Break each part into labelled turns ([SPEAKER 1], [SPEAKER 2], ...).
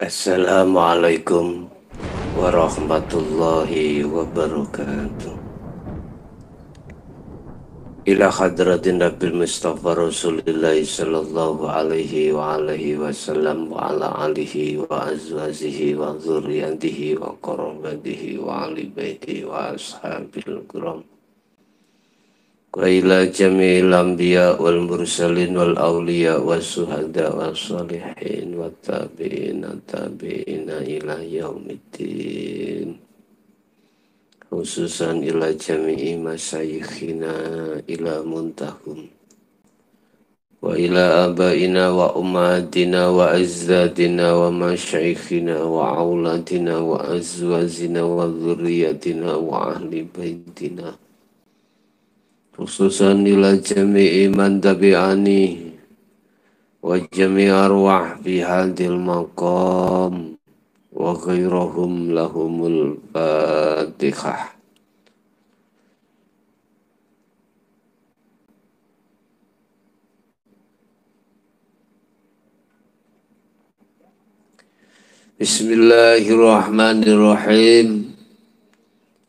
[SPEAKER 1] Assalamualaikum warahmatullahi wabarakatuh. Ila hadratin Nabil Mustafa Rasulillah sallallahu alaihi wa alihi wasallam wa ala alihi wa azwajihi wa dzurriyyatihi wa qarabatihi wa ali baiti wa ashabil kiram. Wa ila jami'il anbiya wal mursalin wal awliya was suhada was salihin wa tabi'ina ila yaumiddin. Khususan ila jami'i masyayikhina ila muntahum wa ila abaina wa ummatina wa azdadina wa masyayikhina wa auladina wa azwazina wa dzurriyyatina wa ahli baitina, khususan ila jami'i man tabi'ani wa jami' arwah fi hadil maqam wa ghairahum lahumul fatihah. Bismillahirrahmanirrahim.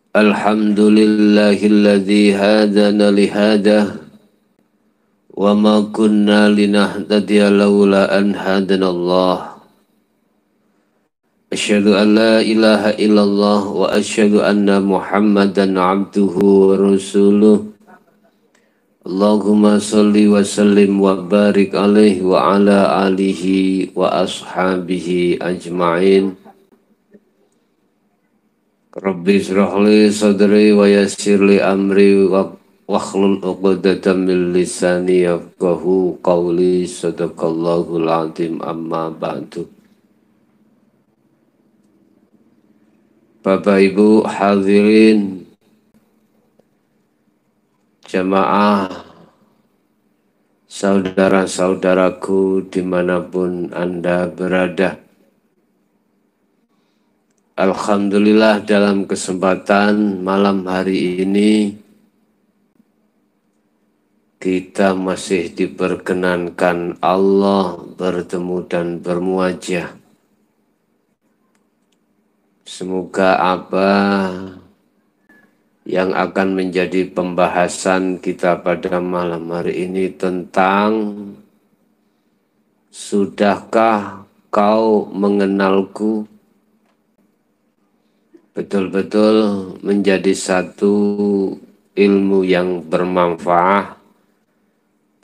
[SPEAKER 1] Alhamdulillahilladzi hadana lihada wa ma kunna linahtadiya laula an hadanallah. Asyhadu an la ilaha illallah wa asyhadu anna Muhammadan abduhu wa rasuluh. Allahumma salli wa sallim wa barik alaihi wa ala alihi wa ashabihi ajma'in. Rabbi israh li sadri wa yassir li amri wakhlul 'uqdatam min lisani yafqahu qawli. Sadaqallahul azim. Amma ba'du. Bapak Ibu hadirin jamaah, saudara-saudaraku dimanapun Anda berada. Alhamdulillah dalam kesempatan malam hari ini kita masih diperkenankan Allah bertemu dan bermuajah. Semoga apa yang akan menjadi pembahasan kita pada malam hari ini tentang sudahkah kau mengenalku, betul-betul menjadi satu ilmu yang bermanfaat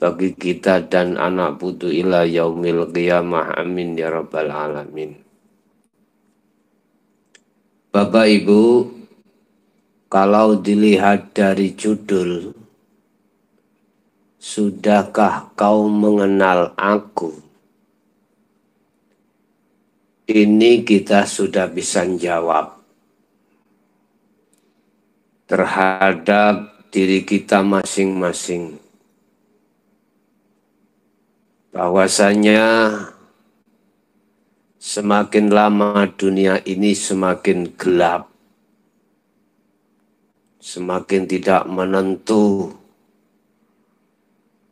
[SPEAKER 1] bagi kita dan anak putu ila yaumil qiyamah. Amin ya rabbal alamin. Bapak Ibu, kalau dilihat dari judul, sudahkah kau mengenal aku? Ini kita sudah bisa jawab terhadap diri kita masing-masing. Bahwasanya semakin lama dunia ini semakin gelap, semakin tidak menentu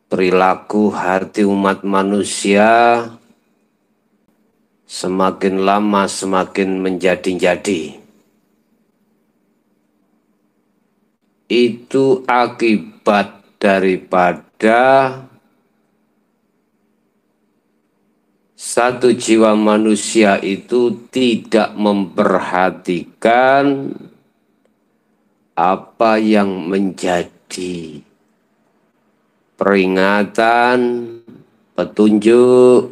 [SPEAKER 1] perilaku hati umat manusia, semakin lama semakin menjadi-jadi. Itu akibat daripada satu jiwa manusia itu tidak memperhatikan apa yang menjadi peringatan, petunjuk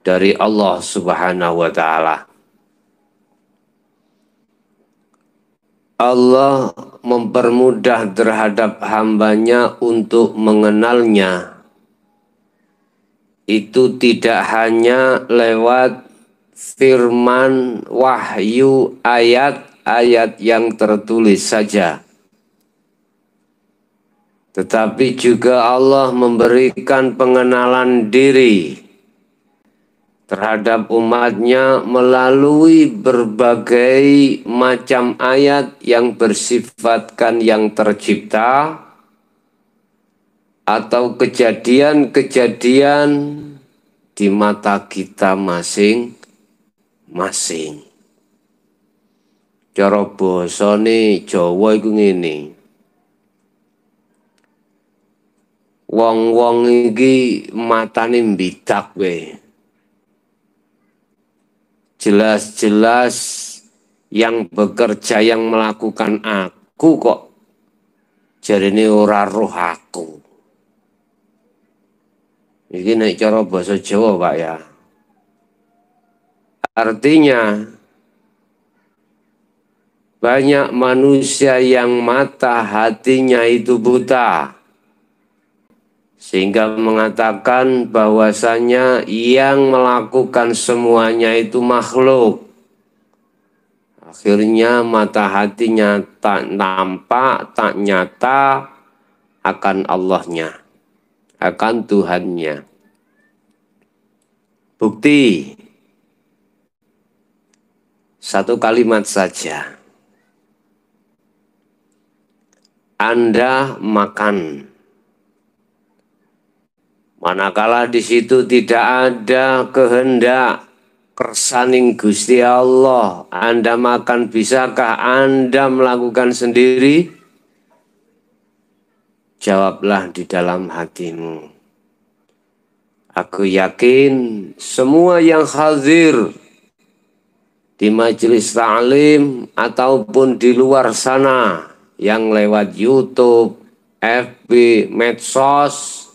[SPEAKER 1] dari Allah Subhanahu wa ta'ala. Allah mempermudah terhadap hambanya untuk mengenalnya. Itu tidak hanya lewat firman, wahyu, ayat-ayat yang tertulis saja, tetapi juga Allah memberikan pengenalan diri terhadap umatnya melalui berbagai macam ayat yang bersifatkan yang tercipta atau kejadian-kejadian di mata kita masing-masing. masing. Cara basane Jawa iku ngene. Wong-wong iki matane mbidak wae. Jelas-jelas yang bekerja, yang melakukan aku kok jarine ora roh aku. Iki nek cara basa Jawa, Pak ya. Artinya banyak manusia yang mata hatinya itu buta. Sehingga mengatakan bahwasanya yang melakukan semuanya itu makhluk. Akhirnya mata hatinya tak nampak, tak nyata akan Allahnya, akan Tuhannya. Bukti, satu kalimat saja. Anda makan, manakala di situ tidak ada kehendak kersaning Gusti Allah, Anda makan, bisakah Anda melakukan sendiri? Jawablah di dalam hatimu. Aku yakin semua yang hadir di majelis ta'lim ataupun di luar sana yang lewat YouTube, FB, medsos,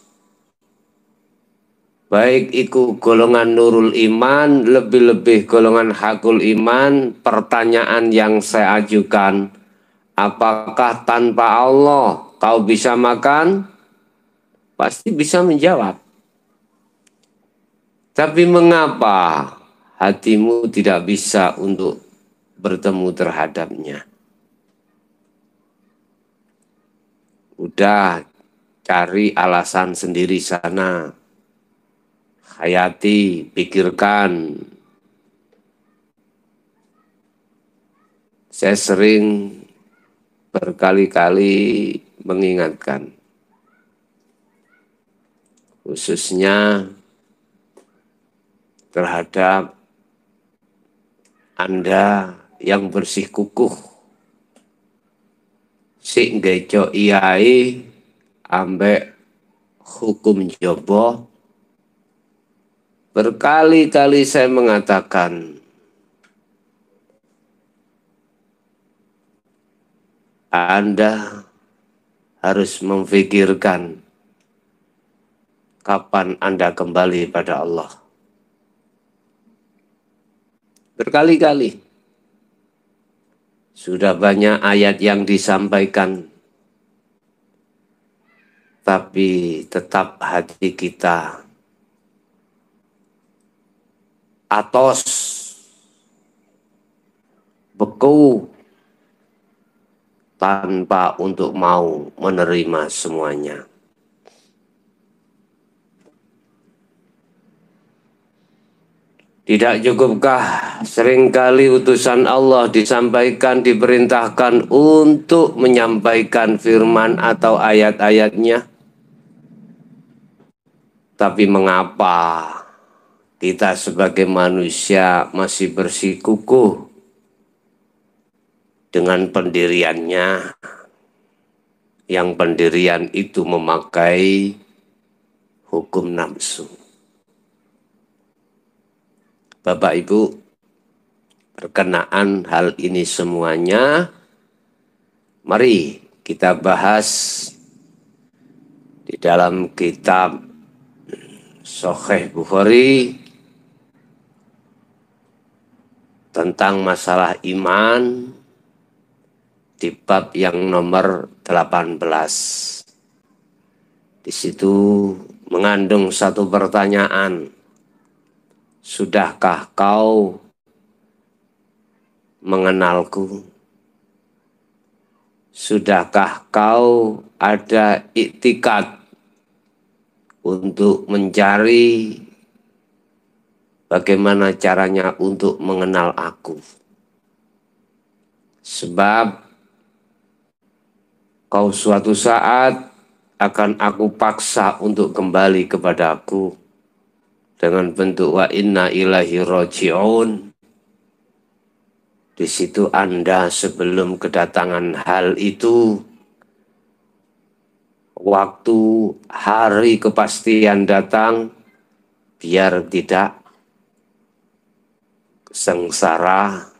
[SPEAKER 1] baik itu golongan Nurul Iman, lebih-lebih golongan Hakul Iman, pertanyaan yang saya ajukan, apakah tanpa Allah kau bisa makan? Pasti bisa menjawab. Tapi mengapa hatimu tidak bisa untuk bertemu terhadapnya? Udah cari alasan sendiri sana. Hayati, pikirkan. Saya sering berkali-kali mengingatkan. Khususnya terhadap Anda yang bersikukuh. Sik ngeco iai ambek hukum jobo. Berkali-kali saya mengatakan, Anda harus memfikirkan kapan Anda kembali pada Allah. Berkali-kali. Sudah banyak ayat yang disampaikan, tapi tetap hati kita atos, beku, tanpa untuk mau menerima semuanya. Tidak cukupkah seringkali utusan Allah disampaikan, diperintahkan untuk menyampaikan firman atau ayat-ayatnya? Tapi mengapa kita sebagai manusia masih bersikukuh dengan pendiriannya, yang pendirian itu memakai hukum nafsu? Bapak Ibu, berkenaan hal ini semuanya, mari kita bahas di dalam kitab Sahih Bukhari tentang masalah iman di bab yang nomor 18. Di situ mengandung satu pertanyaan. Sudahkah kau mengenalku? Sudahkah kau ada iktikad untuk mencari bagaimana caranya untuk mengenal aku? Sebab kau suatu saat akan aku paksa untuk kembali kepada aku dengan bentuk wa inna ilaihi raji'un. Di situ Anda sebelum kedatangan hal itu, waktu hari kepastian datang, biar tidak sengsara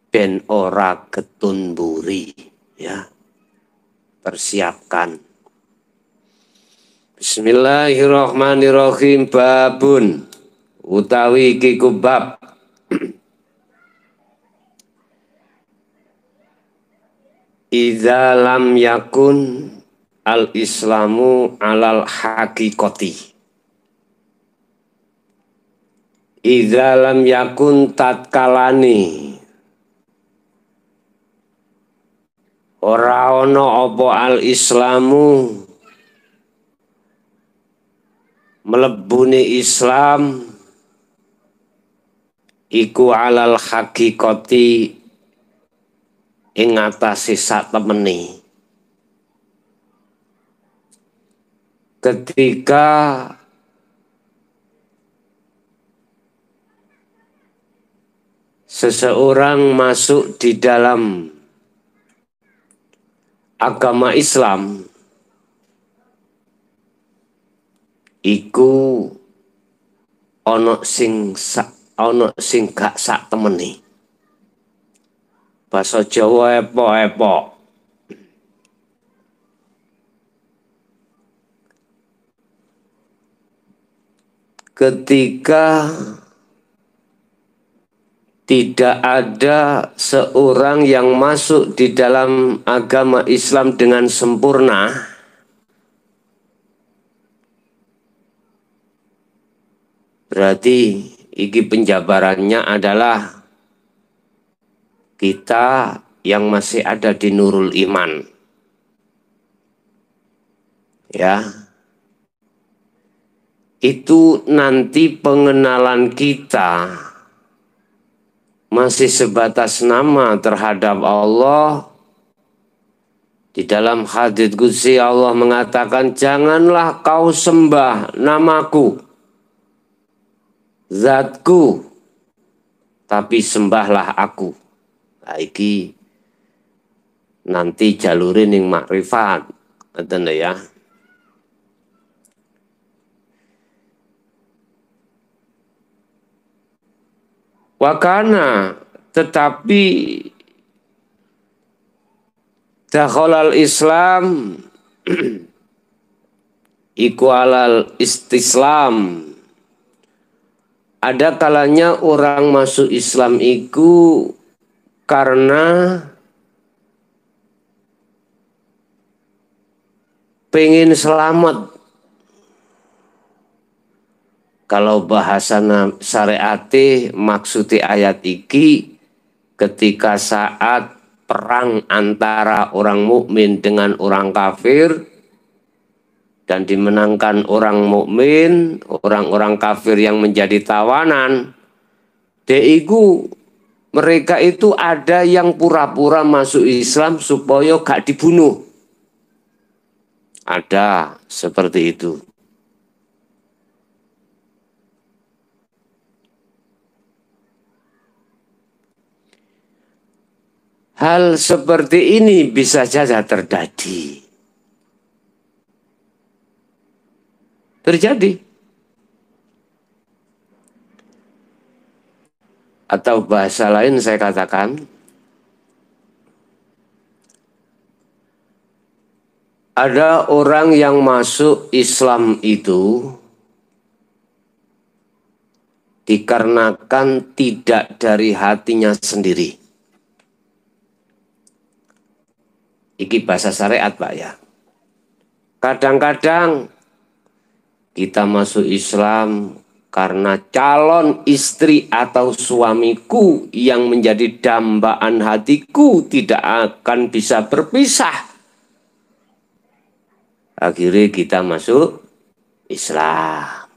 [SPEAKER 1] ben ora ketun buri, ya. Persiapkan. Bismillahirrahmanirrahim. Babun utawi iki bab idza lam yakun al islamu alal hakikoti. Idza lam yakun tatkalani ora ana apa al islamu mlebune Islam iku alal hakikoti ing ngatasi satemene. Ketika seseorang masuk di dalam agama Islam, iku ono sing gak sak temene. Basa Jawa epok-epok. Ketika tidak ada seorang yang masuk di dalam agama Islam dengan sempurna, berarti iki penjabarannya adalah kita yang masih ada di nurul iman. Ya. Itu nanti pengenalan kita masih sebatas nama terhadap Allah. Di dalam hadits qudsi Allah mengatakan, janganlah kau sembah namaku, zatku, tapi sembahlah aku. Nah, iki nanti jalurin yang makrifat, ngoten ya. Wakana, tetapi dakhalal Islam iku alal istislam. Ada kalanya orang masuk Islam iku karena pengen selamat. Kalau bahasa syariati maksudi ayat iki, ketika saat perang antara orang mukmin dengan orang kafir dan dimenangkan orang mukmin, orang-orang kafir yang menjadi tawanan, mereka itu ada yang pura-pura masuk Islam supaya gak dibunuh. Ada seperti itu. Hal seperti ini bisa saja terjadi. Atau bahasa lain saya katakan, ada orang yang masuk Islam itu dikarenakan tidak dari hatinya sendiri. Iki bahasa syariat, Pak, ya. Kadang-kadang kita masuk Islam karena calon istri atau suamiku yang menjadi dambaan hatiku tidak akan bisa berpisah. Akhirnya kita masuk Islam.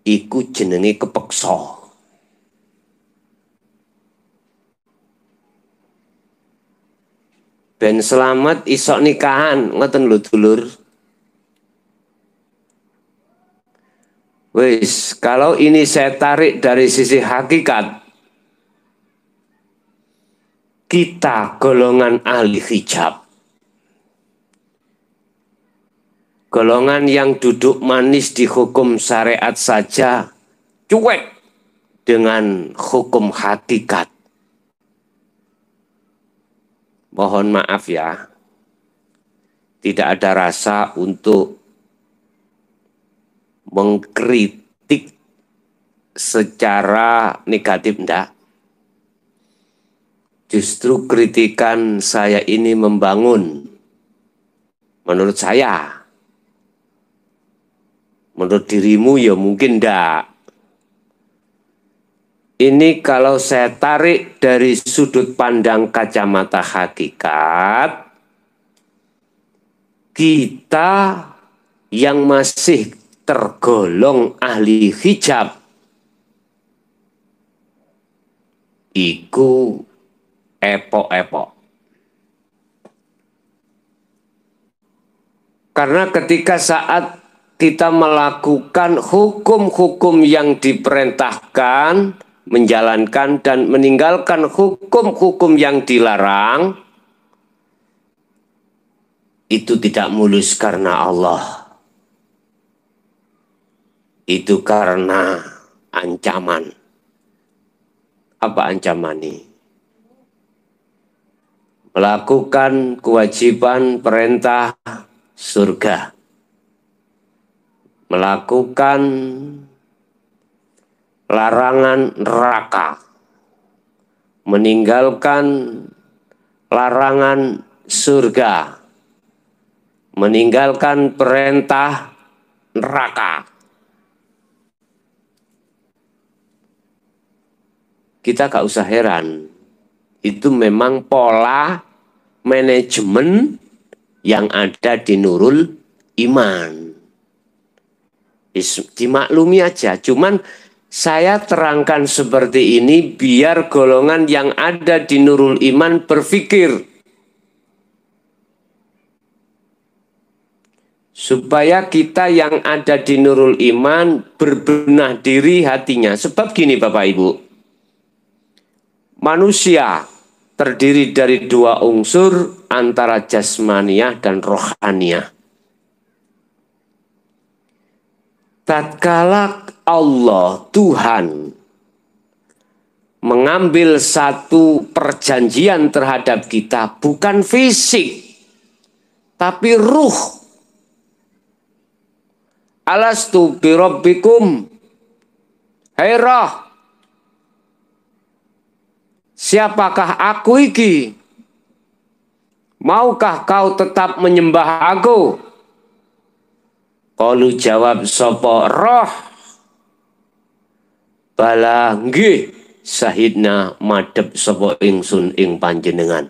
[SPEAKER 1] Iku jenenge kepeksa. Ben selamat isok nikahan, ngoten lho dulur. Wis, kalau ini saya tarik dari sisi hakikat, kita golongan ahli hijab. Golongan yang duduk manis di hukum syariat saja, cuek dengan hukum hakikat. Mohon maaf ya, tidak ada rasa untuk mengkritik secara negatif, enggak. Justru kritikan saya ini membangun. Menurut saya. Menurut dirimu ya mungkin enggak. Ini kalau saya tarik dari sudut pandang kacamata hakikat, kita yang masih tergolong ahli hijab, iku epok-epok. Karena ketika saat kita melakukan hukum-hukum yang diperintahkan, menjalankan dan meninggalkan hukum-hukum yang dilarang, itu tidak mulus karena Allah. Itu karena ancaman. Apa ancaman ini? Melakukan kewajiban perintah surga. Melakukan larangan neraka. Meninggalkan larangan surga. Meninggalkan perintah neraka. Kita gak usah heran. Itu memang pola manajemen yang ada di Nurul Iman. Dimaklumi aja. Cuman saya terangkan seperti ini biar golongan yang ada di Nurul Iman berpikir. Supaya kita yang ada di Nurul Iman berbenah diri hatinya. Sebab gini Bapak Ibu. Manusia terdiri dari dua unsur antara jasmaniah dan rohaniah. Tatkala Allah, Tuhan, mengambil satu perjanjian terhadap kita, bukan fisik, tapi ruh. Alastu birabbikum, hai roh, siapakah aku iki? Maukah kau tetap menyembah aku? Qalu jawab sapa roh, bala nggih sahidna madhep sapa ingsun ing panjenengan.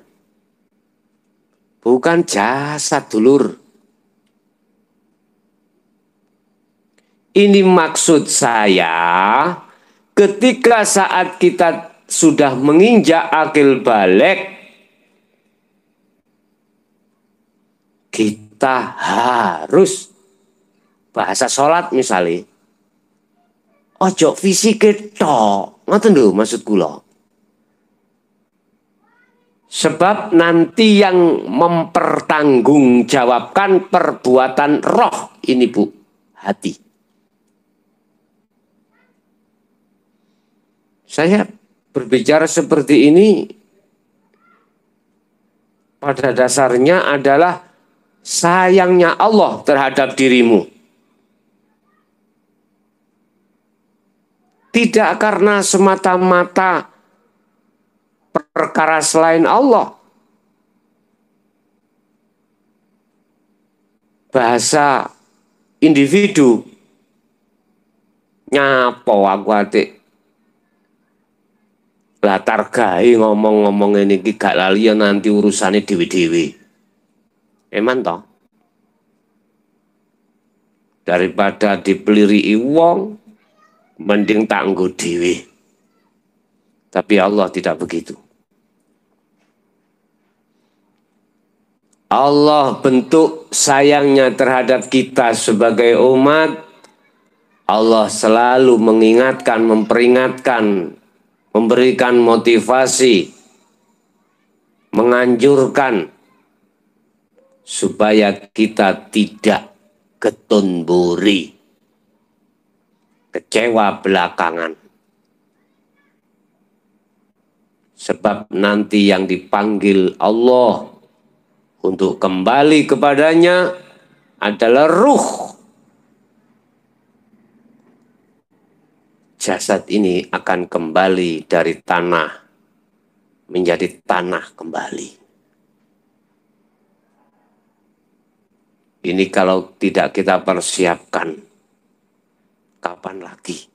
[SPEAKER 1] Bukan jasad dulur. Ini maksud saya, ketika saat kita sudah menginjak akil balik, kita harus bahasa sholat misalnya. Ojo fisik tok, ngoten lho maksud kula. Sebab nanti yang mempertanggungjawabkan perbuatan roh ini Bu, hati. Saya berbicara seperti ini pada dasarnya adalah sayangnya Allah terhadap dirimu. Tidak karena semata-mata perkara selain Allah. Bahasa individu. Nyapo aku atik. Latar gawe ngomong-ngomong ini gak lali ya nanti urusannya dewi-dewi. Emang toh? Daripada dipeliri wong, mending tak nggo dewi. Tapi Allah tidak begitu. Allah bentuk sayangnya terhadap kita sebagai umat Allah selalu mengingatkan, memperingatkan, memberikan motivasi, menganjurkan supaya kita tidak getun buri, kecewa belakangan. Sebab nanti yang dipanggil Allah untuk kembali kepadanya adalah ruh. Jasad ini akan kembali dari tanah menjadi tanah kembali. Ini kalau tidak kita persiapkan, kapan lagi?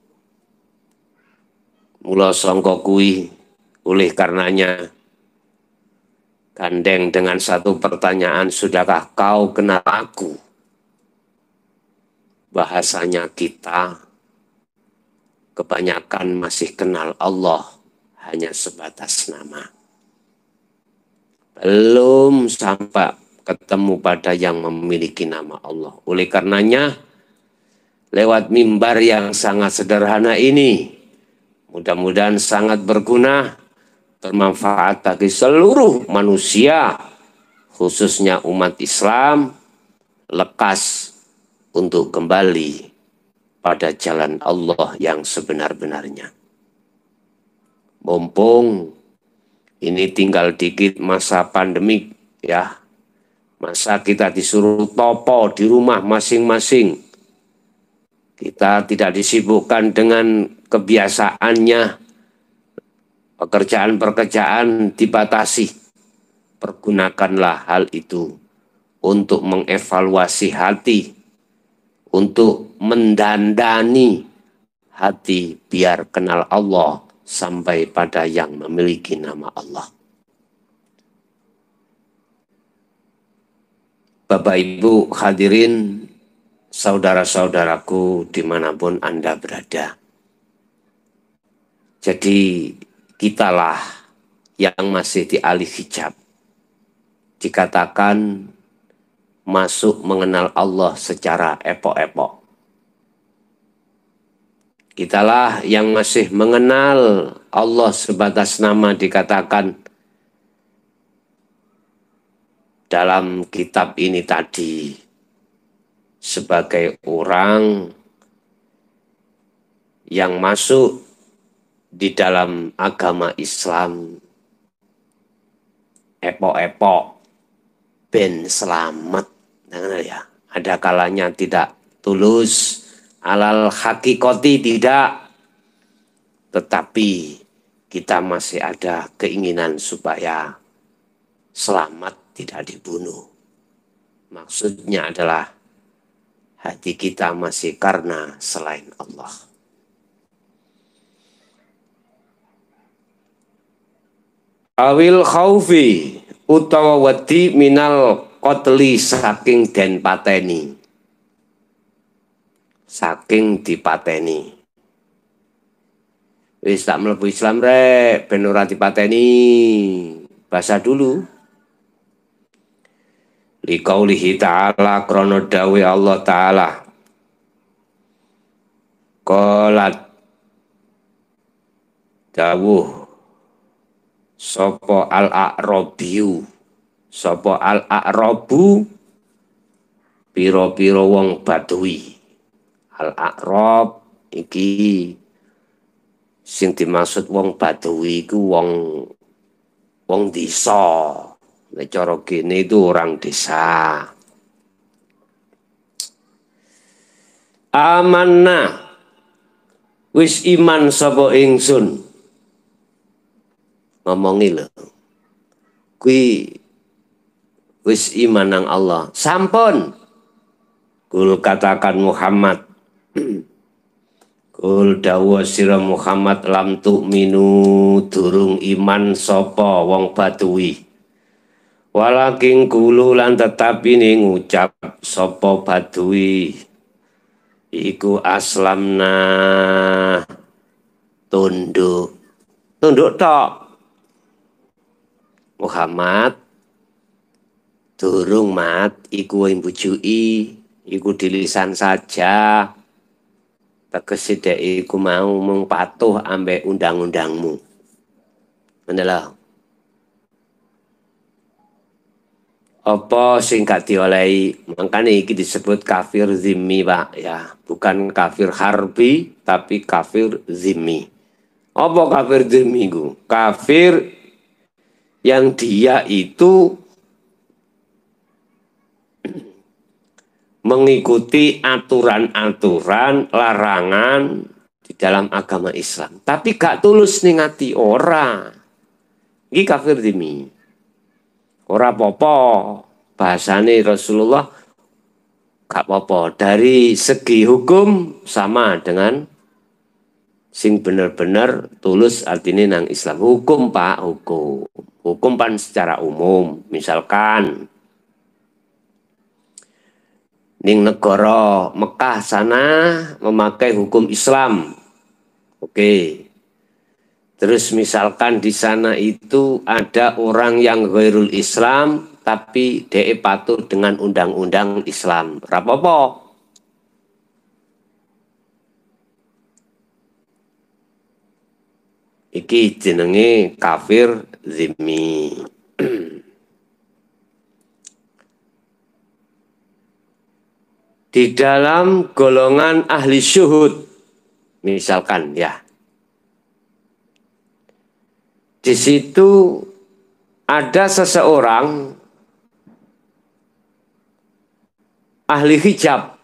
[SPEAKER 1] Mula sangka kuwi, oleh karenanya gandeng dengan satu pertanyaan, sudahkah kau kenal aku? Bahasanya kita kebanyakan masih kenal Allah hanya sebatas nama. Belum sampai ketemu pada yang memiliki nama Allah. Oleh karenanya, lewat mimbar yang sangat sederhana ini, mudah-mudahan sangat berguna, bermanfaat bagi seluruh manusia, khususnya umat Islam, lekas untuk kembali pada jalan Allah yang sebenar-benarnya. Mumpung ini tinggal dikit masa pandemik, ya, masa kita disuruh topo di rumah masing-masing. Kita tidak disibukkan dengan kebiasaannya, pekerjaan-pekerjaan dibatasi. Pergunakanlah hal itu untuk mengevaluasi hati, untuk mendandani hati biar kenal Allah sampai pada yang memiliki nama Allah. Bapak Ibu hadirin, saudara-saudaraku dimanapun Anda berada. Jadi kitalah yang masih di alif hijab. Dikatakan masuk mengenal Allah secara epok-epok. Kitalah yang masih mengenal Allah sebatas nama, dikatakan dalam kitab ini tadi sebagai orang yang masuk di dalam agama Islam epok-epok ben selamat. Nah, ya, ada kalanya tidak tulus, alal hakikoti tidak, tetapi kita masih ada keinginan supaya selamat, tidak dibunuh. Maksudnya adalah hati kita masih karena selain Allah. Awil khaufi utawa wedi minal qatli saking den pateni. Saking dipateni. Wis tak mlebu Islam rek, ben ora dipateni. Bahasa dulu. Liqaulihi ta'ala krana dawe Allah Ta'ala. Qalat dawuh sapa al-a'rabiyu, sapa al-a'rabu, pira-pira wong Badui. Al-a'rab iki sing dimaksud wong Badui iku wong desa. Nek cara kene itu orang desa. Amanna wis iman sapa ingsun. Ngomongi lho. Kui wis iman nang Allah. Sampun. Kul katakan Muhammad. Kul dawa sira Muhammad lam tu'minu durung iman sapa wong Badui. Walaking kulu lan tetapi ning ngucap sapa Badui iku aslamna tunduk tok. Muhammad durung mat iku imbujuki, iku dilisan saja. tegese dhek iku mau mung patuh ambek undang-undangmu. Ngono lho. Apa sing gak diolehi, makanya iki disebut kafir zimmi Pak ya, bukan kafir harbi tapi kafir zimmi. Apa kafir zimmi ku? Kafir yang dia itu mengikuti aturan-aturan larangan di dalam agama Islam, tapi gak tulus ning ati ora. Iki kafir zimmi. Ora apa-apa. Bahasane Rasulullah gak apa-apa. Dari segi hukum sama dengan sing bener-bener tulus artinya nang Islam. Hukum Pak, hukum. Hukum pan secara umum. Misalkan ning negara Mekah sana memakai hukum Islam. Oke. Terus misalkan di sana itu ada orang yang ghairul Islam tapi dia patuh dengan undang-undang Islam. Rapopo? Iki jenenge kafir zimmi. Di dalam golongan ahli syuhud, misalkan ya, di situ ada seseorang ahli hijab.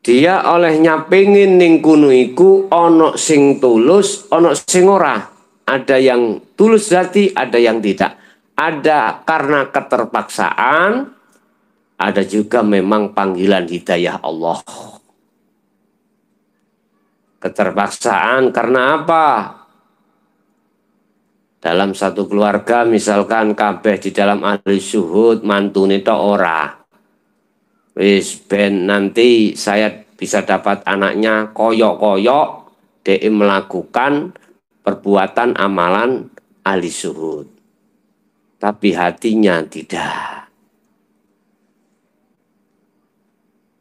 [SPEAKER 1] Dia olehnya pengen ning kuno iku ono sing tulus, ono sing ora. Ada yang tulus hati, ada yang tidak. Ada karena keterpaksaan, ada juga memang panggilan hidayah Allah. Keterpaksaan karena apa? Dalam satu keluarga misalkan kabeh di dalam ahli syuhud mantune tok ora. Wis ben nanti saya bisa dapat anaknya koyok-koyok dia melakukan perbuatan amalan ahli syuhud. Tapi hatinya tidak.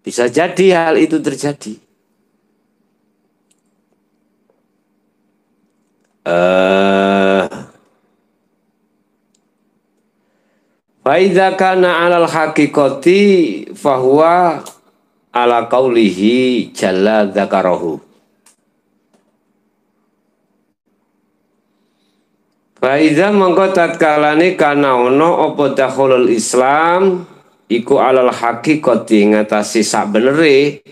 [SPEAKER 1] Bisa jadi hal itu terjadi. Faiza kana alal haqiqati fahuwa ala qaulihi jalla dzakarahu. Faiza mongko tatkalane kana ono apa dakhulul Islam iku alal haqiqati ngatasi sak benere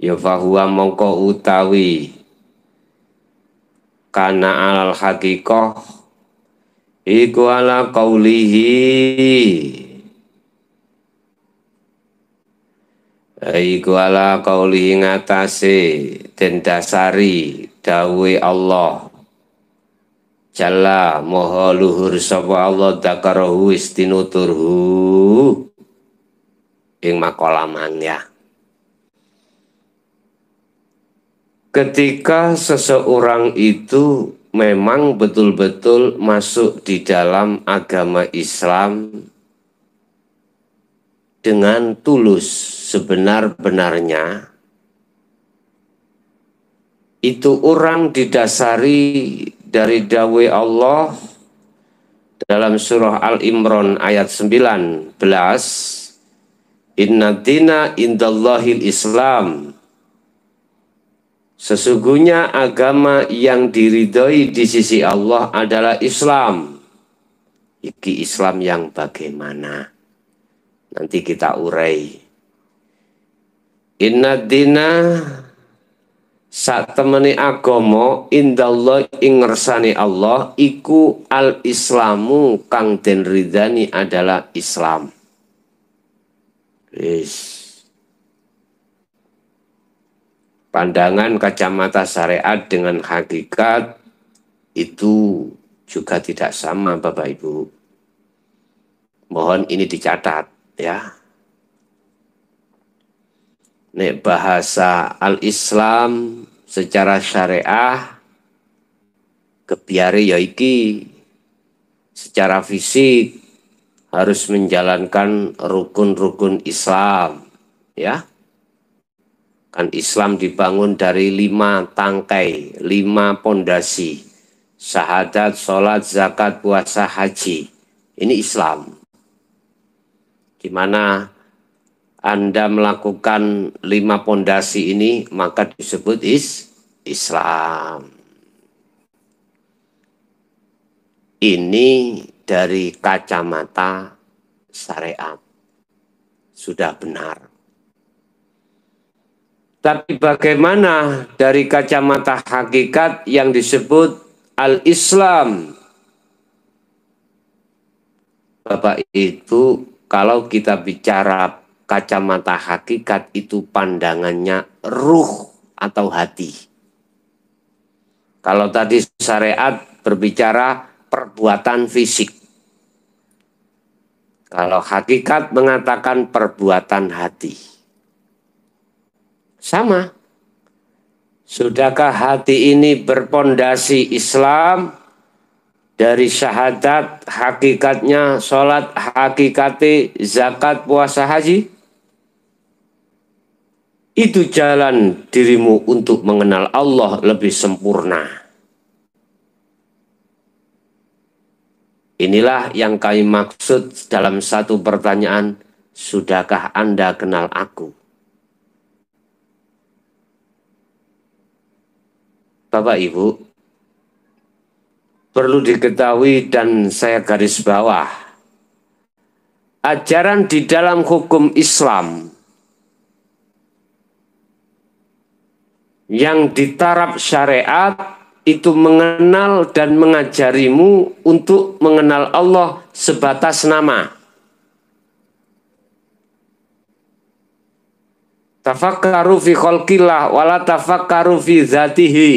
[SPEAKER 1] ya fahuwa mongko utawi kana alal haqiqah iku ala qaulihi iku ala qaulihi ngatasi den dasari dawe Allah Jalla moho luhur sapa Allah dzakarahu istinuturhu ing makolaman ya. Ketika seseorang itu memang betul-betul masuk di dalam agama Islam dengan tulus sebenar-benarnya, itu orang didasari dari dawai Allah dalam surah Al-Imran ayat 19, Inna dina indallahil Islam. Sesungguhnya agama yang diridhoi di sisi Allah adalah Islam. Iki Islam yang bagaimana? Nanti kita urai. Inna dina sak temene agama indallah ing ngersane Allah iku al-islamu kang den ridhani adalah Islam. Pandangan kacamata syariat dengan hakikat itu juga tidak sama Bapak Ibu. Mohon ini dicatat ya. Nek bahasa al-Islam secara syariah kebiare ya iki secara fisik harus menjalankan rukun-rukun Islam Ya, kan Islam dibangun dari 5 tangkai, 5 pondasi. Syahadat, sholat, zakat, puasa, haji. Ini Islam. Di mana Anda melakukan 5 pondasi ini, maka disebut Islam. Ini dari kacamata syariat. Sudah benar. Tapi bagaimana dari kacamata hakikat yang disebut al-Islam? Bapak Ibu, kalau kita bicara kacamata hakikat itu pandangannya ruh atau hati. Kalau tadi syariat berbicara perbuatan fisik. Kalau hakikat mengatakan perbuatan hati. Sama. Sudahkah hati ini berpondasi Islam? Dari syahadat, hakikatnya sholat, hakikatnya zakat, puasa, haji. Itu jalan dirimu untuk mengenal Allah lebih sempurna. Inilah yang kami maksud dalam satu pertanyaan, sudahkah Anda kenal aku? Bapak Ibu, perlu diketahui dan saya garis bawah, ajaran di dalam hukum Islam yang ditaraf syariat itu mengenal dan mengajarimu untuk mengenal Allah sebatas nama. Tafakkaru fi khalqillah wala tafakkaru fi zatihi.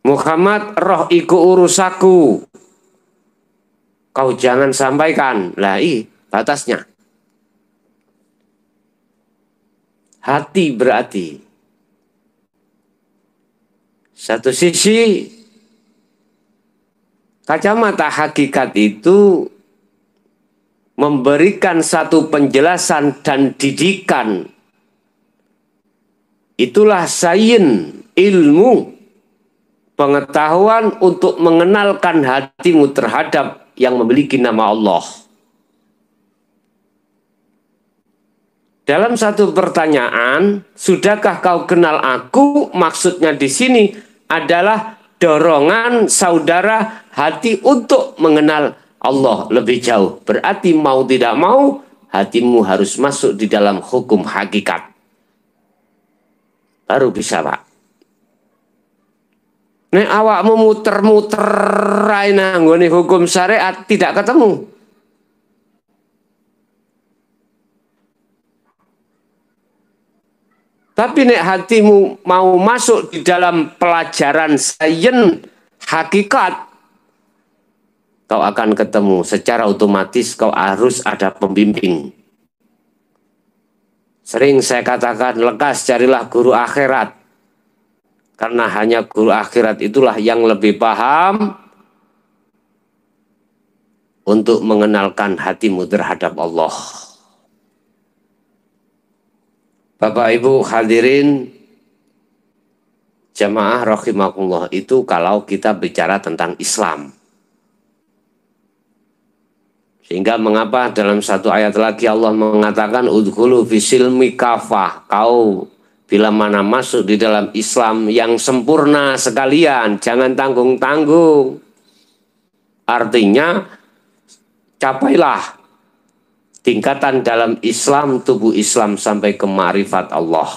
[SPEAKER 1] Muhammad, roh iku urusaku. Kau jangan sampaikan. Lah batasnya. Hati berarti. Satu sisi, kacamata hakikat itu memberikan satu penjelasan dan didikan. Itulah sains, ilmu, pengetahuan untuk mengenalkan hatimu terhadap yang memiliki nama Allah. Dalam satu pertanyaan, sudahkah kau kenal aku? Maksudnya di sini adalah dorongan saudara hati untuk mengenal Allah lebih jauh. Berarti mau tidak mau, hatimu harus masuk di dalam hukum hakikat. Baru bisa, Pak. Nek awakmu muter-muter nang nggone hukum syariat tidak ketemu. Tapi nek hatimu mau masuk di dalam pelajaran sains hakikat, kau akan ketemu secara otomatis. Kau harus ada pembimbing. Sering saya katakan, lekas carilah guru akhirat. Karena hanya guru akhirat itulah yang lebih paham untuk mengenalkan hatimu terhadap Allah. Bapak Ibu hadirin jamaah rahimakumullah, itu kalau kita bicara tentang Islam. Sehingga mengapa dalam satu ayat lagi Allah mengatakan udkhulu fisilmi kafah, kau bila mana masuk di dalam Islam yang sempurna sekalian, jangan tanggung-tanggung. Artinya capailah tingkatan dalam Islam, tubuh Islam sampai ke ma'rifat Allah.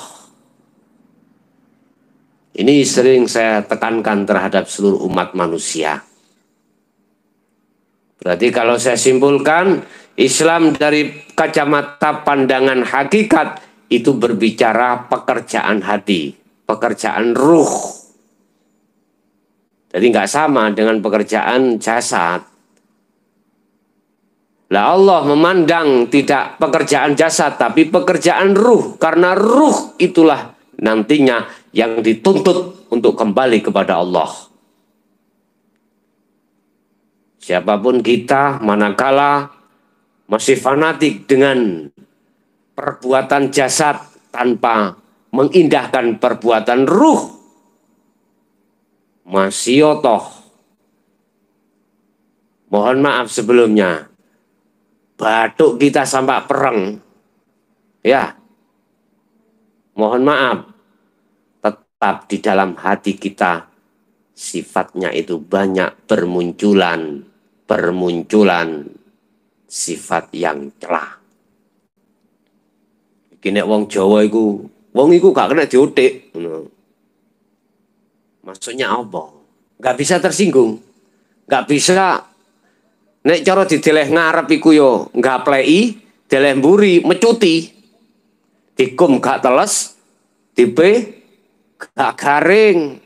[SPEAKER 1] Ini sering saya tekankan terhadap seluruh umat manusia. Berarti kalau saya simpulkan, Islam dari kacamata pandangan hakikat itu berbicara pekerjaan hati, pekerjaan ruh. Jadi nggak sama dengan pekerjaan jasad. Lah Allah memandang tidak pekerjaan jasad, tapi pekerjaan ruh. Karena ruh itulah nantinya yang dituntut untuk kembali kepada Allah. Siapapun kita, manakala masih fanatik dengan perbuatan jasad tanpa mengindahkan perbuatan ruh, masih toh, mohon maaf sebelumnya, batuk kita sampai pereng, ya, mohon maaf, tetap di dalam hati kita sifatnya itu banyak bermunculan sifat yang celah. Kini wong Jawa iku, wong iku gak kena diotik. Maksudnya apa? Gak bisa tersinggung, gak bisa. Nek cara dideleh ngarep iku yo gak plei, deleh mburi mecuti. Dikum gak teles, dipe gak garing.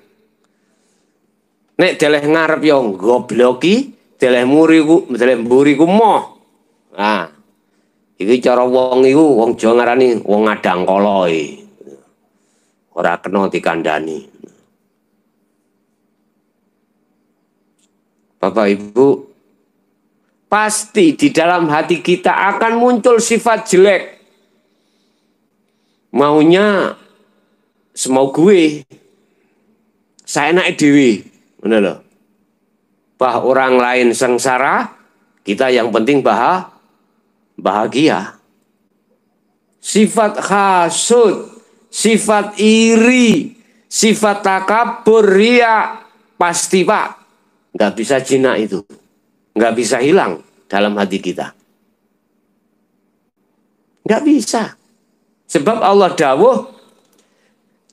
[SPEAKER 1] Nek deleh ngarep yo gobloki, deleh mburi ku moh. Nah, iki cara wong iku wong Jawa ngarani wong ngadang koloi. Ora kena dikandani. Bapak Ibu, pasti di dalam hati kita akan muncul sifat jelek. Maunya semau gue. Saya naik dewi. Benar loh. Bah orang lain sengsara, kita yang penting bahagia. Sifat hasud, sifat iri, sifat takabur, ria, pasti Pak. Nggak bisa jinak itu. Nggak bisa hilang dalam hati kita. Nggak bisa. Sebab Allah dawuh,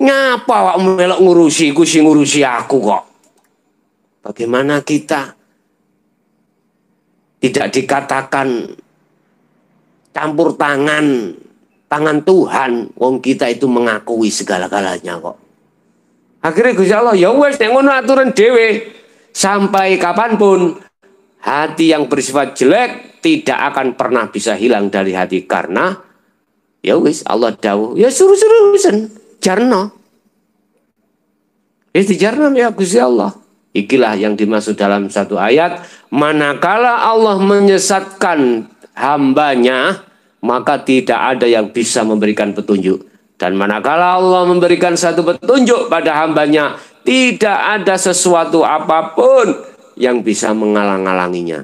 [SPEAKER 1] ngapa wak melok ngurusi ku sing ngurusi aku kok. Bagaimana kita tidak dikatakan campur tangan Tuhan, wong kita itu mengakui segala-galanya kok. Akhirnya Gusti Allah, ya wes nek ngono aturan dhewe. Sampai kapanpun hati yang bersifat jelek tidak akan pernah bisa hilang dari hati, karena ya wis Allah dawuh, ya suruh-suruhan jarno. Dijarno ya Gusti Allah. Ikilah yang dimaksud dalam satu ayat, manakala Allah menyesatkan hambanya, maka tidak ada yang bisa memberikan petunjuk. Dan manakala Allah memberikan satu petunjuk pada hambanya, tidak ada sesuatu apapun yang bisa menghalang-halanginya.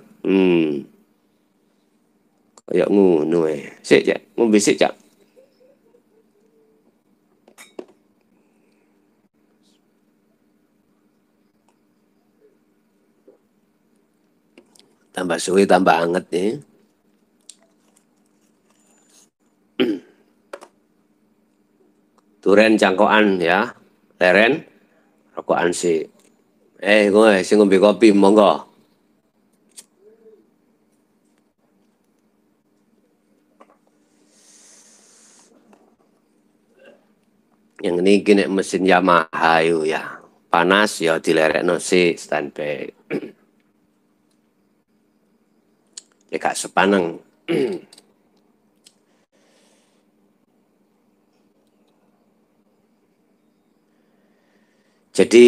[SPEAKER 1] Kayak ngono sik Cak, ngombe sik Cak. Tambah suwe tambah anget nih. Duren cangkokan ya, leren, rokokan sih. Gue sing ngombe kopi monggo. Yang ini gini mesin Yamaha itu ya, panas ya dilerekno sih standby. Ya gak sepaneng. Jadi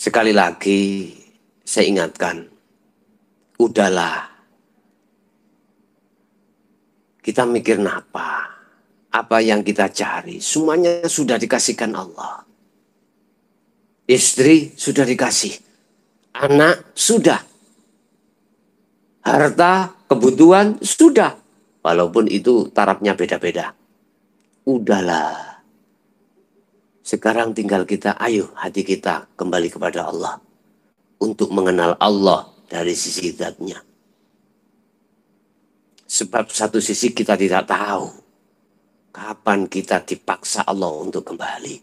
[SPEAKER 1] sekali lagi saya ingatkan, udahlah, kita mikir apa yang kita cari, semuanya sudah dikasihkan Allah. Istri sudah dikasih, anak sudah, harta, kebutuhan sudah, walaupun itu tarafnya beda-beda. Udahlah. Sekarang tinggal kita, ayo hati kita kembali kepada Allah. Untuk mengenal Allah dari sisi zatnya. Sebab satu sisi kita tidak tahu kapan kita dipaksa Allah untuk kembali.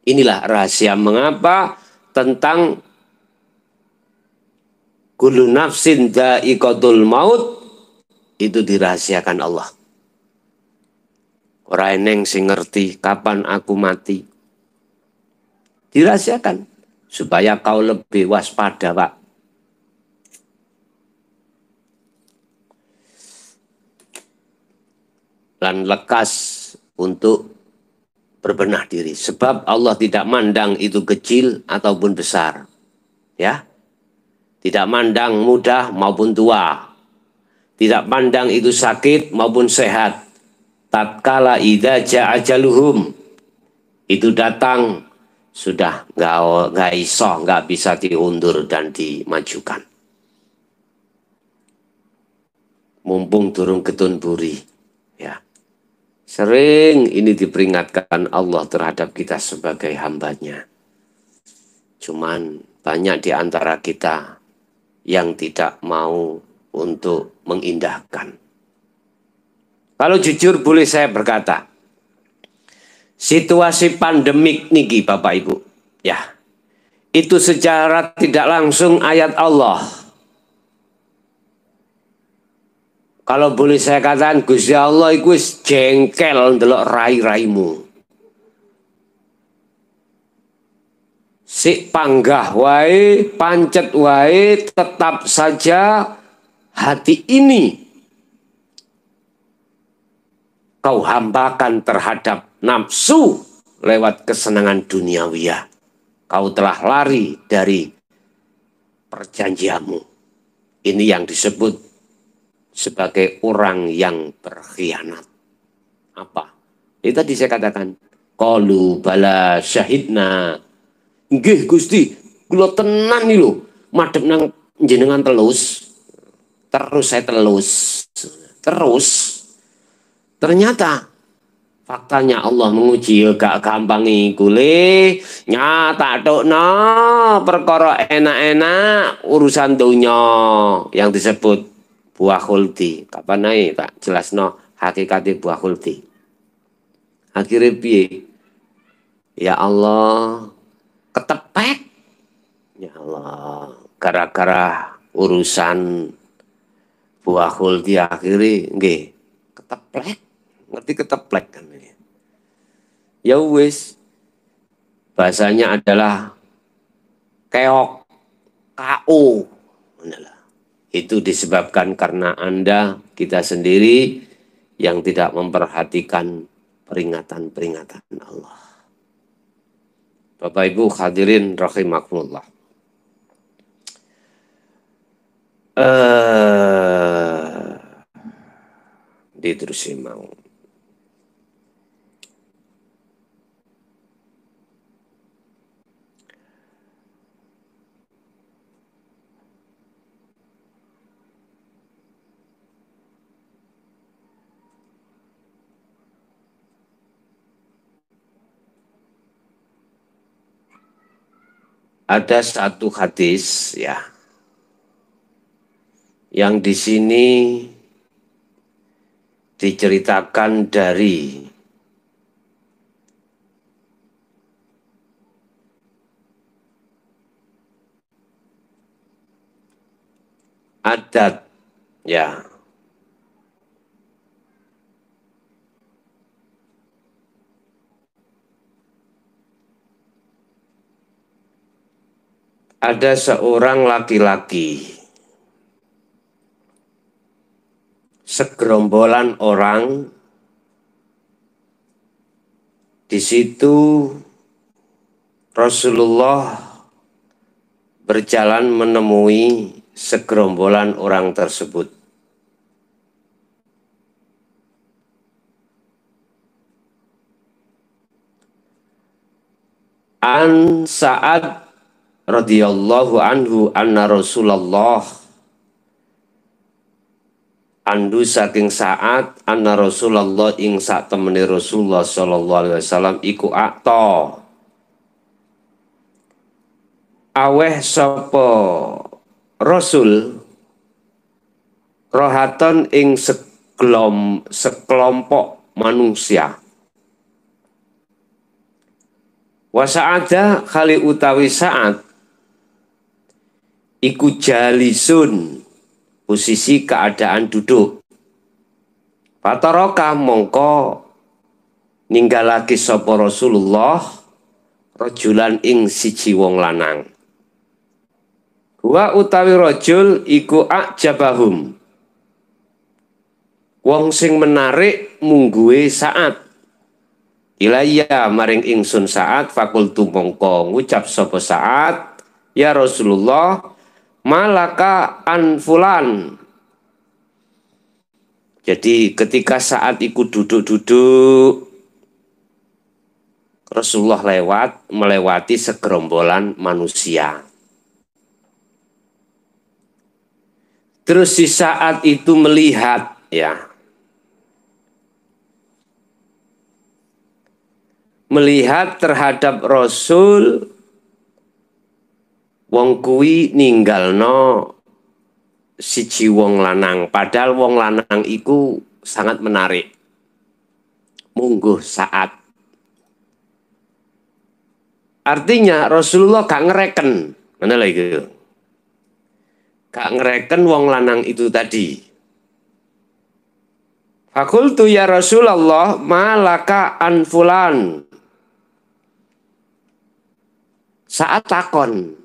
[SPEAKER 1] Inilah rahasia mengapa tentang kullu nafsin dha'iqatul maut itu dirahasiakan Allah. Ora eneng sing ngerti kapan aku mati. Dirahasiakan supaya kau lebih waspada, Pak. Dan lekas untuk berbenah diri. Sebab Allah tidak mandang itu kecil ataupun besar. Ya. Tidak mandang muda maupun tua. Tidak pandang itu sakit maupun sehat. Tatkala idza jaa ajaluhum, itu datang, sudah nggak iso, nggak bisa diundur dan dimajukan. Mumpung durung getun buri, ya. Sering ini diperingatkan Allah terhadap kita sebagai hambanya. Cuman banyak di antara kita yang tidak mau untuk mengindahkan. Kalau jujur boleh saya berkata, situasi pandemik niki Bapak Ibu, ya, itu secara tidak langsung ayat Allah. Kalau boleh saya katakan, Gusti Allah itu jengkel ndelok rai-raimu. Si panggah wae, pancet wae, tetap saja hati ini kau hambakan terhadap nafsu lewat kesenangan duniawiyah. Kau telah lari dari perjanjianmu. Ini yang disebut sebagai orang yang berkhianat. Apa? Itu tadi saya katakan, qalu bala syahidna. Nggih Gusti, kula tenan iki lho, madhep nang jenengan terus saya telus. Terus ternyata faktanya Allah menguji gak gampang iku le, nyata tokno perkara enak-enak urusan dunya yang disebut buah khuldi. Kapan ae tak jelasno hakikate buah khuldi. Akhirnya piye? Ya Allah, ketepek. Ya Allah, gara-gara urusan buah khuldi akhirnya nggih keteplek. Ngerti keteplek kan ini. Ya wis, bahasanya adalah keok, KO. Itu disebabkan karena Anda, kita sendiri yang tidak memperhatikan peringatan-peringatan Allah. Bapak Ibu hadirin rahimakumullah. Diterusi mau. Ada satu hadis ya, yang di sini diceritakan dari adat ya. Ada seorang laki-laki, segerombolan orang, di situ Rasulullah berjalan menemui segerombolan orang tersebut. An Sa'ad radhiyallahu anhu anna Rasulullah, andu saking Sa'ad anna Rasulullah ing sak temene Rasulullah sallallahu alaihi wasallam iku akta aweh sapa Rasul rohaton ing sekelompok manusia. Wa sa'ada khali utawi Sa'ad iku jalisun, posisi keadaan duduk. Fataraka mongko ninggalake sapa Rasulullah rajulan ing siji wong lanang. Wa utawi rajul iku ajabahum, wong sing menarik mungguhe Sa'ad. Ilayya maring ingsun Sa'ad, fakultu mongko ngucap sapa Sa'ad, ya Rasulullah, malaka anfulan. Jadi ketika saat ikut duduk-duduk, Rasulullah melewati segerombolan manusia. Terus di saat itu melihat, ya, melihat terhadap Rasul, wong kuwi ninggalno siji wong lanang, padahal wong lanang iku sangat menarik. Mungguh saat. Artinya Rasulullah gak ngereken, mana lagi? Gak ngereken wong lanang itu tadi. Fakultu ya Rasulullah malaka anfulan. Saat takon,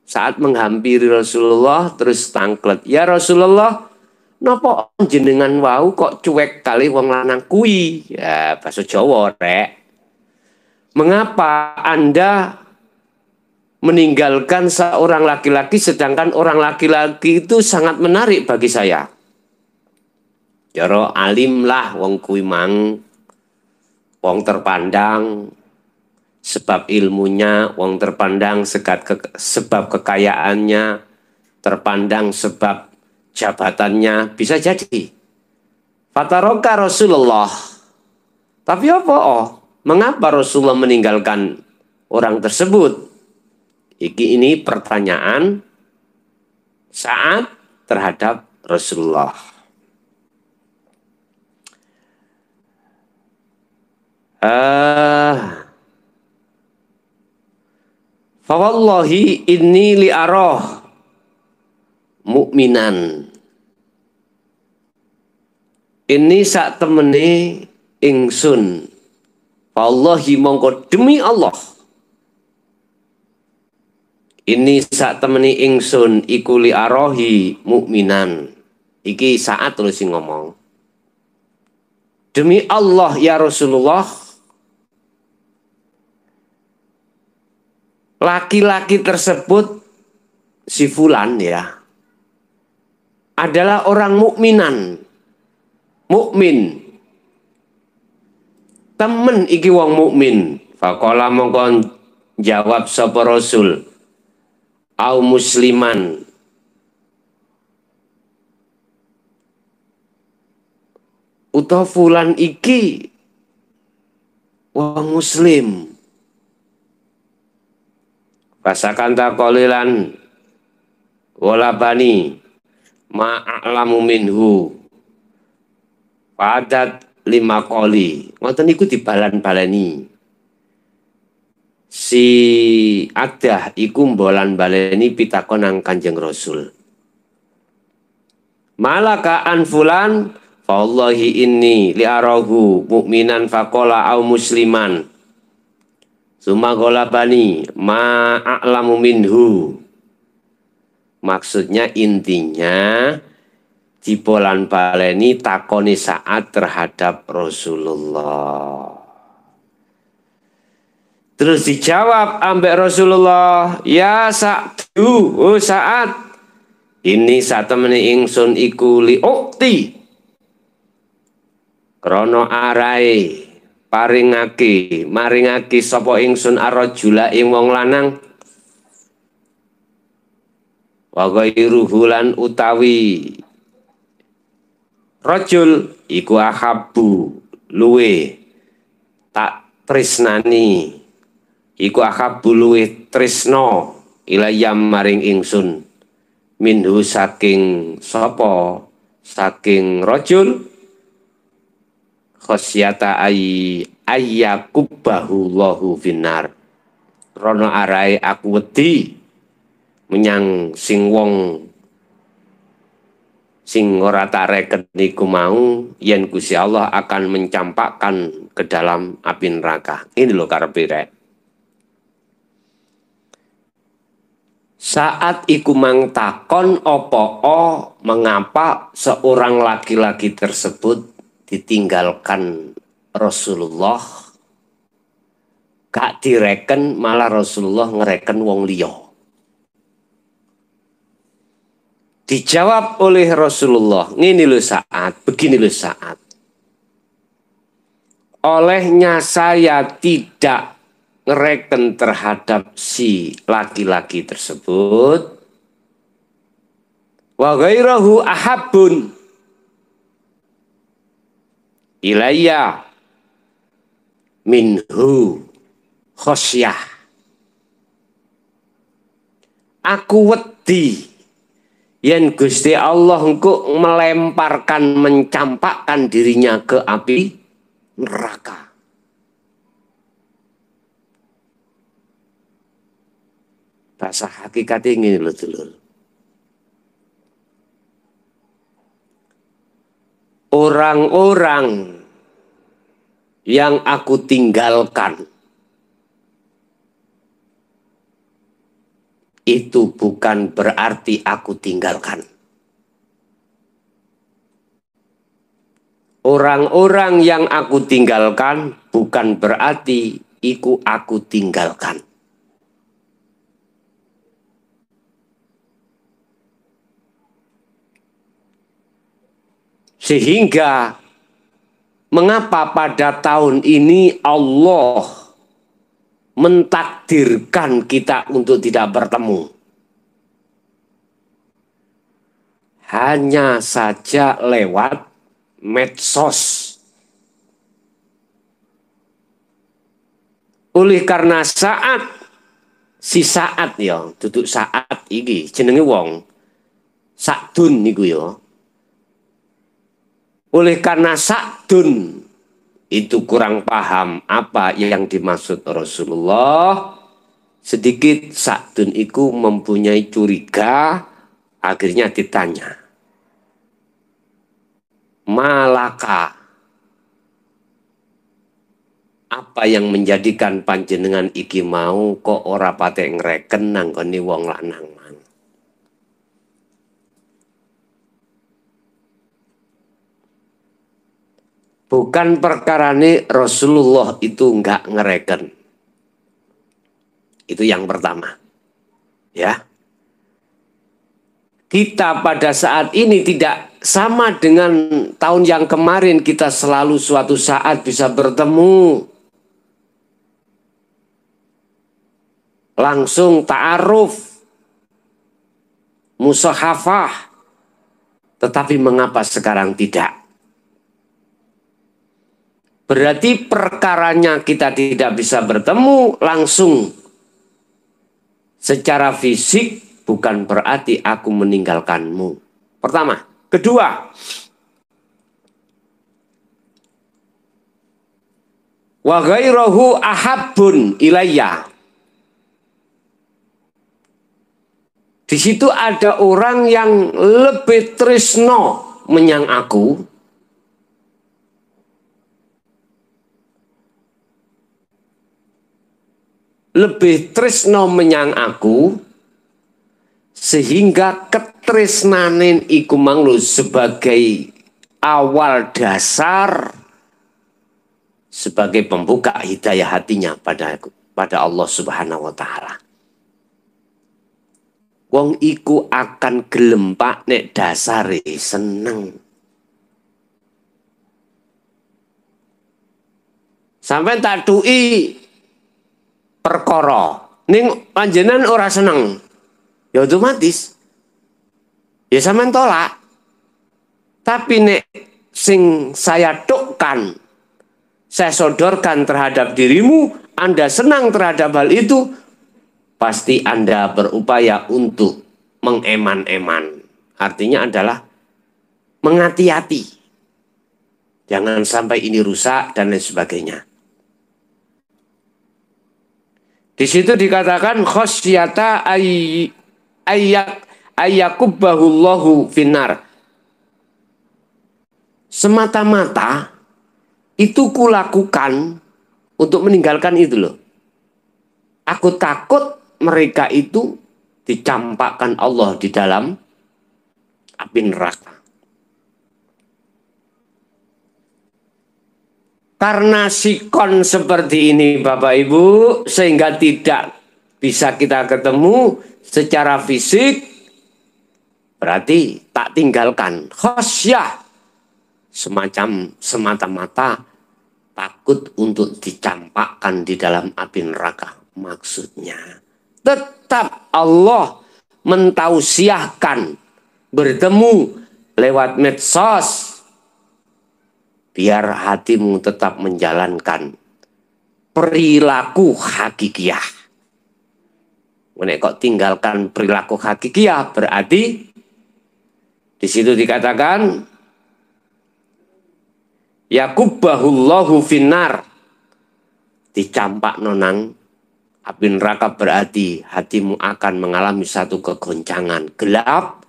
[SPEAKER 1] saat menghampiri Rasulullah terus tangklet, ya Rasulullah, napa jenengan wau kok cuek kali wong lanang kui? Ya bahasa Jawa rek. Mengapa Anda meninggalkan seorang laki-laki sedangkan orang laki-laki itu sangat menarik bagi saya? Jaro alim lah wong kui mang, wong terpandang, sebab ilmunya, wong terpandang sebab kekayaannya, terpandang sebab jabatannya, bisa jadi. Fataroka Rasulullah. Tapi apa? Mengapa Rasulullah meninggalkan orang tersebut? Ini pertanyaan saat terhadap Rasulullah. Fawallahi inni li'arah mukminan. Ini sak temene ingsun. Fawallahi mongko demi Allah. Ini sak temene ingsun iku li'arahi mukminan. Iki saat terus ngomong. Demi Allah ya Rasulullah, laki-laki tersebut, si fulan ya, adalah orang mukminan, mukmin. Temen iki wong mukmin. Faqala mongkon jawab sapa Rasul, au musliman. Utawa fulan iki wong muslim. Pasakan takolilan wala bani ma'alamu minhu. Padat 5 kali. Ngoten niku dibalan-baleni. Si Adah iku mbolan baleni pitakon nang Kanjeng Rasul. Malaka an fulan fawallahi inni li'arahu mukminan faqala au musliman. Suma golabani ma'alamu minhu. Maksudnya intinya dibolan baleni takoni saat terhadap Rasulullah. Terus dijawab ambek Rasulullah, ya Sa'du, oh saat ini saat temene ingsun iku li ukti krono arai maringake sapa ingsun arrajula ing wong lanang wa ghairuhu lan utawi rajul iku ahabbu luwe tak tresnani iku ahabbu luwe tresno ilayam maring ingsun minhu saking sapa saking rajul khosyata ayyakubahu Allahu finnar. Rono arai aku wedi menyang sing wong sing ora tareken niku mau yen Gusti Allah akan mencampakkan ke dalam api neraka. Ini lho karepe rek. Saat iku mang takon mengapa seorang laki-laki tersebut ditinggalkan Rasulullah, gak direken malah Rasulullah ngereken wong liya. Dijawab oleh Rasulullah, ini loh Sa'ad, begini loh Sa'ad. Olehnya saya tidak ngereken terhadap si laki-laki tersebut. Wa ghairahu ahabbun ilayya minhu khosyah. Aku wedi yen Gusti Allah engko melemparkan, mencampakkan dirinya ke api neraka. Bahasa hakikat ini loh dulur. Orang-orang yang aku tinggalkan itu bukan berarti aku tinggalkan. Orang-orang yang aku tinggalkan bukan berarti aku tinggalkan. Sehingga mengapa pada tahun ini Allah mentakdirkan kita untuk tidak bertemu? Hanya saja lewat medsos. Oleh karena si Saat ya, duduk Saat iki jenenge wong Sa'dun niku ya. Oleh karena Sa'dun itu kurang paham apa yang dimaksud Rasulullah, sedikit Sa'dun itu mempunyai curiga, akhirnya ditanya, malaka, apa yang menjadikan panjenengan iki mau kok ora patek ngreken nangkoni wong lanang mang? Bukan perkarane Rasulullah itu enggak ngereken. Itu yang pertama. Ya. Kita pada saat ini tidak sama dengan tahun yang kemarin, kita selalu suatu saat bisa bertemu. Langsung ta'aruf. Musahafah. Tetapi mengapa sekarang tidak? Berarti perkaranya kita tidak bisa bertemu langsung secara fisik, bukan berarti aku meninggalkanmu. Pertama. Kedua, wa ghairahu ahabbun ilayya. Di situ ada orang yang lebih tresno menyang aku lebih tresno menyang aku, sehingga ketresnanen iku manglu sebagai awal dasar, sebagai pembuka hidayah hatinya pada Allah Subhanahu wa Ta'ala. Wong iku akan gelem pak nek dasare seneng. Sampai tak du'i perkara ning panjenengan ora seneng, ya otomatis ya sampean tolak. Tapi nek sing saya tukkan, saya sodorkan terhadap dirimu, Anda senang terhadap hal itu, pasti Anda berupaya untuk mengeman-eman. Artinya adalah menghati-hati, jangan sampai ini rusak dan lain sebagainya. Di situ dikatakan khosyata ayyakubbahullahu finnar. Semata-mata itu kulakukan untuk meninggalkan itu loh. Aku takut mereka itu dicampakkan Allah di dalam api neraka. Karena sikon seperti ini Bapak Ibu, sehingga tidak bisa kita ketemu secara fisik, Berarti tak tinggalkan. Khosyah. Semacam semata-mata takut untuk dicampakkan di dalam api neraka. Maksudnya, tetap Allah mentausiahkan bertemu lewat medsos. Biar hatimu tetap menjalankan perilaku hakikiyah. Nek kok tinggalkan perilaku hakikiyah, berarti di situ dikatakan yakubbahullahu finnar, dicampak nonang api neraka, berarti hatimu akan mengalami satu kegoncangan gelap,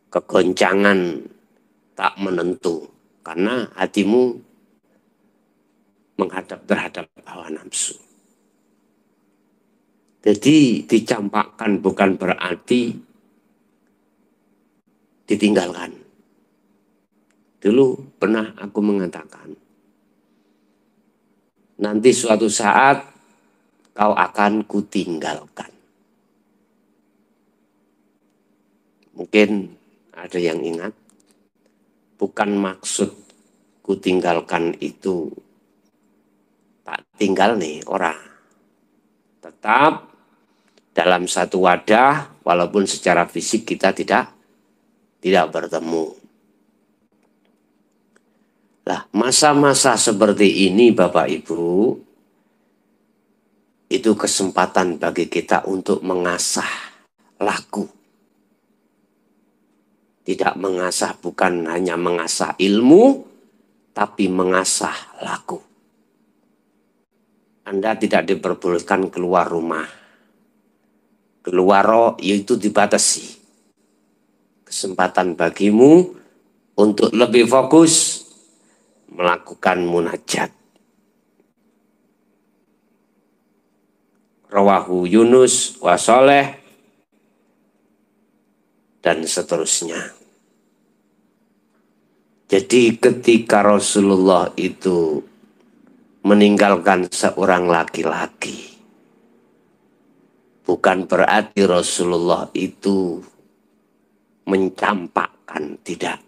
[SPEAKER 1] kegoncangan tak menentu, karena hatimu menghadap terhadap hawa nafsu. Jadi dicampakkan bukan berarti ditinggalkan. Dulu pernah aku mengatakan, nanti suatu saat kau akan kutinggalkan. Mungkin ada yang ingat, bukan maksud kutinggalkan itu tak tinggal nih orang. Tetap dalam satu wadah, walaupun secara fisik kita tidak bertemu. Lah, masa-masa seperti ini Bapak Ibu, itu kesempatan bagi kita untuk mengasah laku. Tidak mengasah, bukan hanya mengasah ilmu, tapi mengasah laku. Anda tidak diperbolehkan keluar rumah. Keluar roh, yaitu dibatasi. Kesempatan bagimu untuk lebih fokus melakukan munajat. Rawahu Yunus wa Sholeh dan seterusnya. Jadi ketika Rasulullah itu meninggalkan seorang laki-laki, bukan berarti Rasulullah itu mencampakkan, tidak.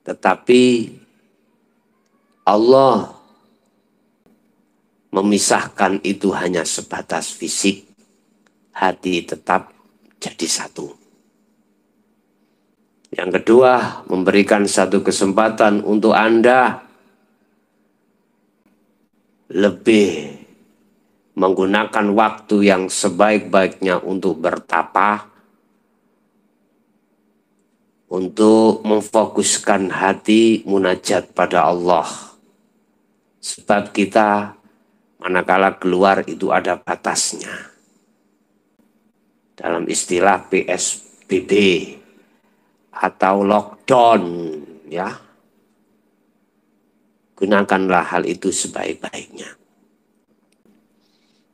[SPEAKER 1] Tetapi Allah memisahkan itu hanya sebatas fisik, hati tetap jadi satu. Yang kedua, memberikan satu kesempatan untuk Anda lebih menggunakan waktu yang sebaik-baiknya untuk bertapa, untuk memfokuskan hati munajat pada Allah. Sebab kita manakala keluar itu ada batasnya. Dalam istilah PSBB atau lockdown, ya. Gunakanlah hal itu sebaik-baiknya.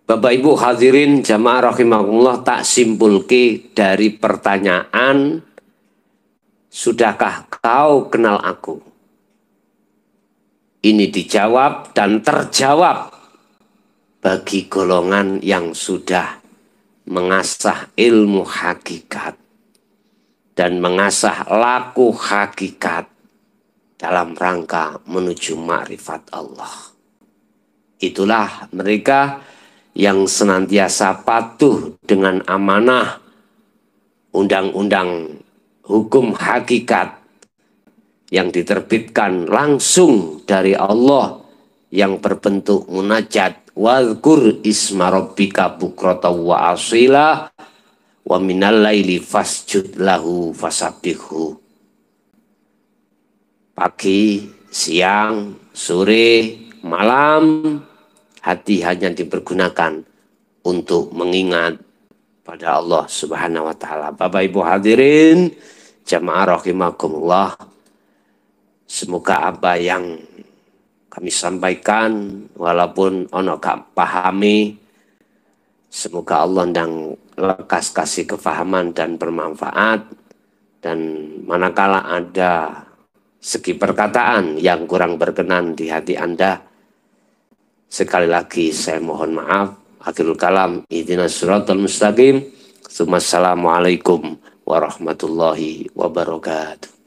[SPEAKER 1] Bapak Ibu hadirin jamaah rahimakumullah, tak simpulke dari pertanyaan, sudahkah kau kenal aku? Ini dijawab dan terjawab bagi golongan yang sudah mengasah ilmu hakikat dan mengasah laku hakikat dalam rangka menuju ma'rifat Allah. Itulah mereka yang senantiasa patuh dengan amanah undang-undang hukum hakikat yang diterbitkan langsung dari Allah yang berbentuk munajat. Wadhkur isma rabbika bukrata wa asila wa minal laili fasjud lahu fasabbihu. Pagi, siang, sore, malam, hati hanya dipergunakan untuk mengingat pada Allah Subhanahu wa taala. Bapak Ibu hadirin jamaah rahimakumullah, semoga apa yang kami sampaikan walaupun ono gak pahami, semoga Allah ndang lekas kasih kefahaman dan bermanfaat, dan manakala ada segi perkataan yang kurang berkenan di hati Anda, sekali lagi saya mohon maaf. Akhirul kalam, ihdinas siratal mustaqim. Assalamualaikum warahmatullahi wabarakatuh.